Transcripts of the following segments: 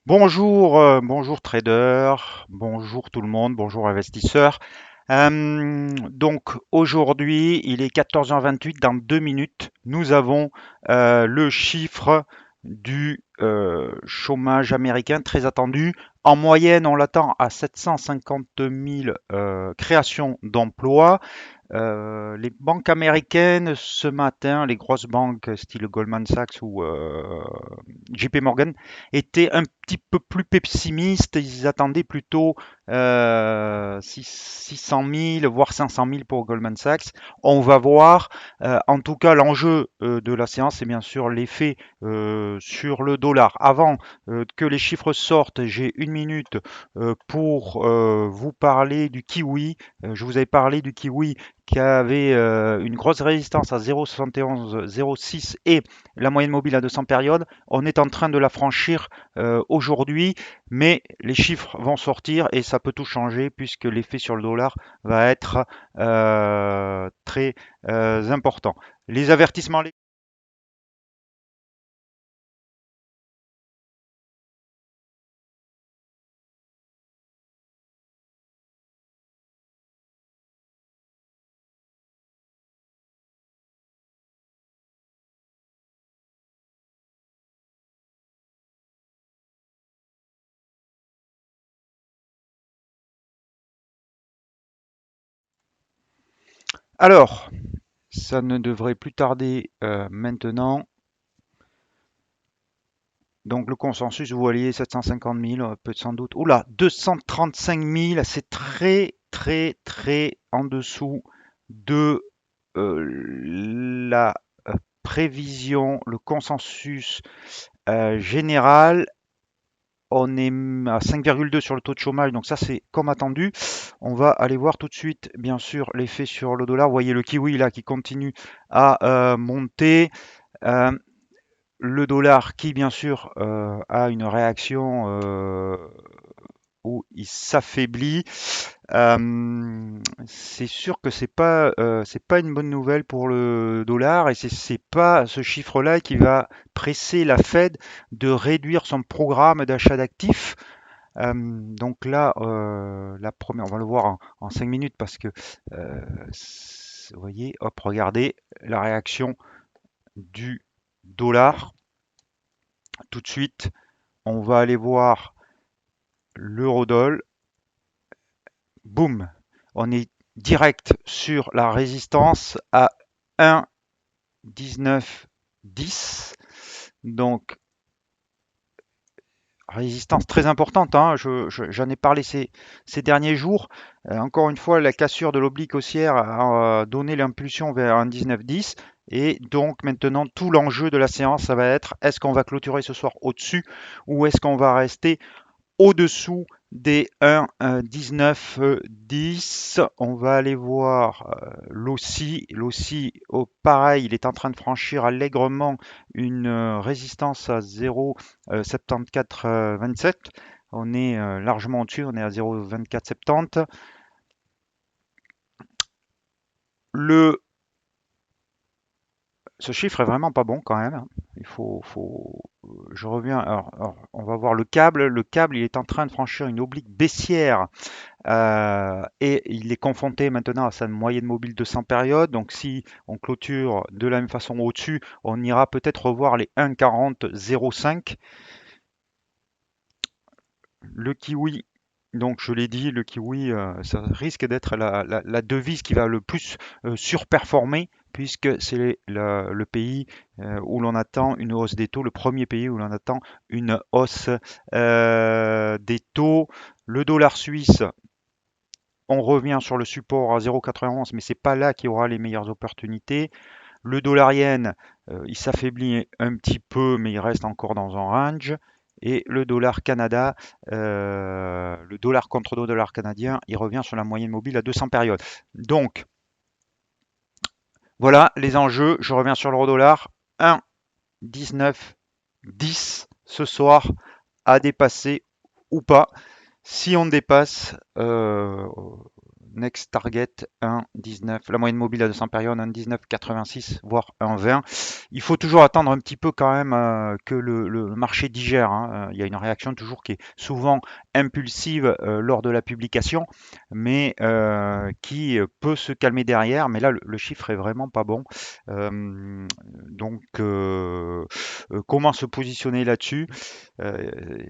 Bonjour, bonjour trader, bonjour tout le monde, bonjour investisseurs. Donc aujourd'hui, il est 14h28, dans 2 minutes, nous avons le chiffre du chômage américain très attendu. En moyenne, on l'attend à 750 000 créations d'emplois. Les banques américaines ce matin, les grosses banques style Goldman Sachs ou JP Morgan, étaient un petit peu plus pessimistes. Ils attendaient plutôt 600 000, voire 500 000 pour Goldman Sachs. On va voir. En tout cas, l'enjeu de la séance, c'est bien sûr l'effet sur le dollar. Avant que les chiffres sortent, j'ai 1 minute pour vous parler du kiwi. Je vous avais parlé du kiwi qui avait une grosse résistance à 0,71, 0,6 et la moyenne mobile à 200 périodes. On est en train de la franchir aujourd'hui, mais les chiffres vont sortir et ça peut tout changer puisque l'effet sur le dollar va être très important. Les avertissements. Alors, ça ne devrait plus tarder maintenant. Donc le consensus, vous voyez, 750 000, peut sans doute. Oula, 235 000, c'est très très très en dessous de la prévision, le consensus général. On est à 5,2 sur le taux de chômage, donc ça c'est comme attendu. On va aller voir tout de suite, bien sûr, l'effet sur le dollar. Vous voyez le kiwi là qui continue à monter. Euh, le dollar qui, bien sûr, a une réaction où il s'affaiblit. C'est sûr que c'est pas une bonne nouvelle pour le dollar et c'est pas ce chiffre-là qui va presser la Fed de réduire son programme d'achat d'actifs. Donc là, la première, on va le voir en 5 minutes parce que vous voyez, hop, regardez la réaction du dollar. Tout de suite, on va aller voir l'eurodoll. Boum, on est direct sur la résistance à 1,1910. Donc, résistance très importante, hein. J'en ai parlé ces derniers jours. Encore une fois, la cassure de l'oblique haussière a donné l'impulsion vers un 19,10. Et donc maintenant, tout l'enjeu de la séance, ça va être est-ce qu'on va clôturer ce soir au-dessus ou est-ce qu'on va rester au-dessous des 1,1910. On va aller voir l'OSI. L'OSI, pareil, il est en train de franchir allègrement une résistance à 0,7427. On est largement au-dessus, on est à 0,2470. Le Ce chiffre est vraiment pas bon quand même, hein. Je reviens. Alors, on va voir le câble. Le câble, il est en train de franchir une oblique baissière et il est confronté maintenant à sa moyenne mobile de 100 périodes. Donc, si on clôture de la même façon au-dessus, on ira peut-être revoir les 1,4005. Le kiwi. Donc, je l'ai dit, le kiwi, ça risque d'être la devise qui va le plus surperformer, puisque c'est le pays où l'on attend une hausse des taux, le premier pays où l'on attend une hausse des taux. Le dollar suisse, on revient sur le support à 0,91, mais c'est pas là qu'il y aura les meilleures opportunités. Le dollar yen, il s'affaiblit un petit peu, mais il reste encore dans un range. Et le dollar Canada, le dollar contre le dollar canadien, il revient sur la moyenne mobile à 200 périodes. Donc, voilà les enjeux. Je reviens sur l'euro dollar. 1,1910 ce soir à dépasser ou pas. Si on dépasse, Next target 1,19. La moyenne mobile à 200 périodes 1,1986 voire 1,20. Il faut toujours attendre un petit peu quand même que le marché digère, hein. Il y a une réaction toujours qui est souvent impulsive lors de la publication, mais qui peut se calmer derrière. Mais là, le chiffre est vraiment pas bon. Donc, comment se positionner là-dessus?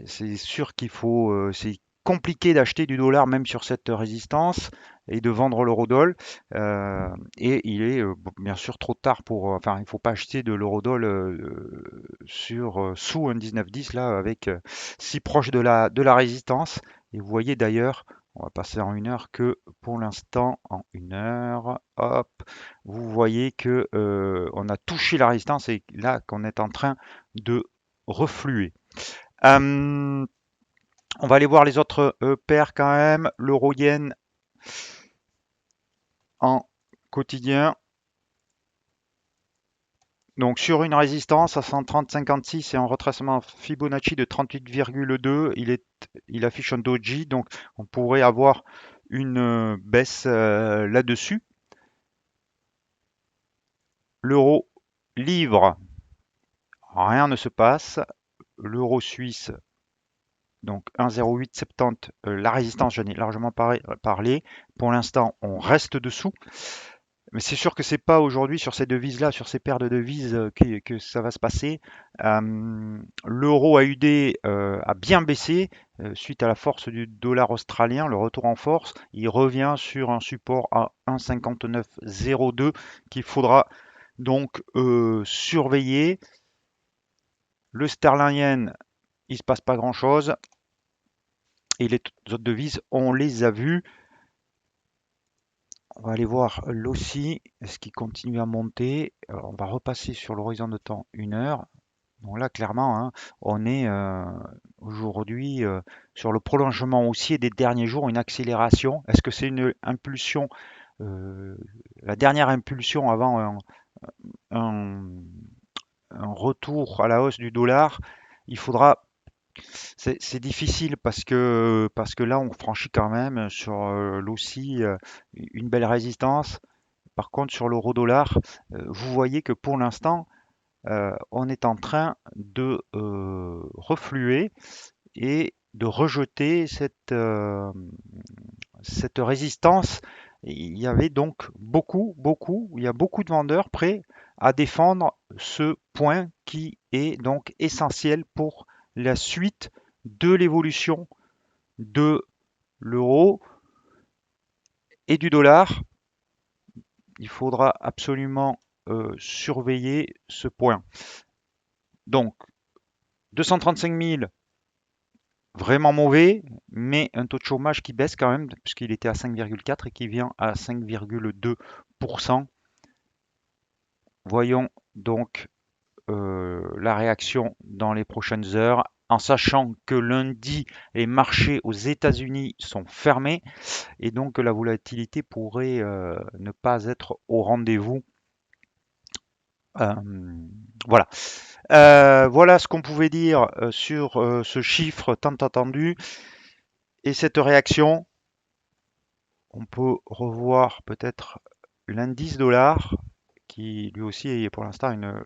C'est sûr qu'il faut, c'est compliqué d'acheter du dollar même sur cette résistance et de vendre l'eurodoll. Et il est bien sûr trop tard pour, enfin, il ne faut pas acheter de l'eurodoll sur sous un 19,10 là, avec si proche de la résistance. Et vous voyez d'ailleurs, on va passer en une heure que pour l'instant, en une heure, hop, vous voyez que on a touché la résistance et là qu'on est en train de refluer. Euh, on va aller voir les autres paires quand même. L'euro-yen en quotidien. Donc sur une résistance à 130,56 et un retracement Fibonacci de 38,2, il affiche un doji, donc on pourrait avoir une baisse là-dessus. L'euro livre, rien ne se passe. L'euro suisse, donc 1,0870, la résistance, j'en ai largement parlé. Pour l'instant, on reste dessous. Mais c'est sûr que c'est pas aujourd'hui sur ces devises-là, sur ces paires de devises que ça va se passer. L'euro AUD a bien baissé suite à la force du dollar australien, le retour en force. Il revient sur un support à 1,5902 qu'il faudra donc surveiller. Le sterling yen, il se passe pas grand-chose. Et les autres devises, on les a vues. On va aller voir l'OSI, est-ce qu'il continue à monter? Alors, on va repasser sur l'horizon de temps 1 heure. Donc là, clairement, hein, on est aujourd'hui sur le prolongement haussier des derniers jours, une accélération. Est-ce que c'est une impulsion, euh, la dernière impulsion avant un- un retour à la hausse du dollar? Il faudra c'est difficile parce que là, on franchit quand même sur l'OSI une belle résistance. Par contre, sur l'euro-dollar, vous voyez que pour l'instant, on est en train de refluer et de rejeter cette résistance. Il y avait donc il y a beaucoup de vendeurs prêts à défendre ce point qui est donc essentiel pour la suite de l'évolution de l'euro et du dollar. Il faudra absolument surveiller ce point. Donc, 235 000, vraiment mauvais, mais un taux de chômage qui baisse quand même, puisqu'il était à 5,4 et qui vient à 5,2%. Voyons donc la réaction dans les prochaines heures, en sachant que lundi, les marchés aux États-Unis sont fermés et donc la volatilité pourrait ne pas être au rendez-vous. Euh, voilà. Voilà ce qu'on pouvait dire sur ce chiffre tant attendu et cette réaction. On peut revoir peut-être l'indice dollar qui lui aussi est pour l'instant une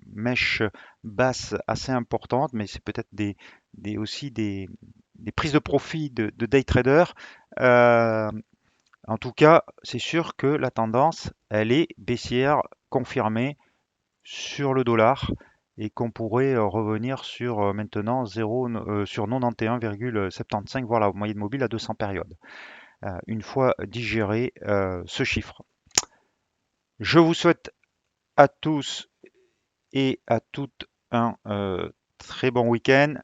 mèche basse assez importante, mais c'est peut-être aussi des prises de profit de day trader. Euh, En tout cas, c'est sûr que la tendance, elle est baissière confirmée sur le dollar et qu'on pourrait revenir sur maintenant 0, sur 91,75, voire la moyenne mobile à 200 périodes, une fois digéré ce chiffre. Je vous souhaite à tous et à toutes un très bon week-end.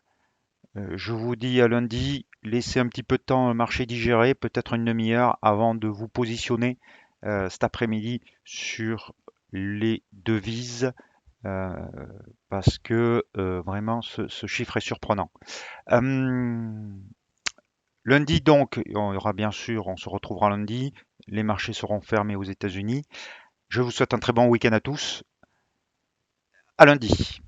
Je vous dis à lundi, laissez un petit peu de temps au marché digérer, peut-être une demi-heure avant de vous positionner cet après-midi sur les devises euh, parce que vraiment ce chiffre est surprenant. Lundi donc, on y aura bien sûr, on se retrouvera lundi. Les marchés seront fermés aux États-Unis. Je vous souhaite un très bon week-end à tous. À lundi.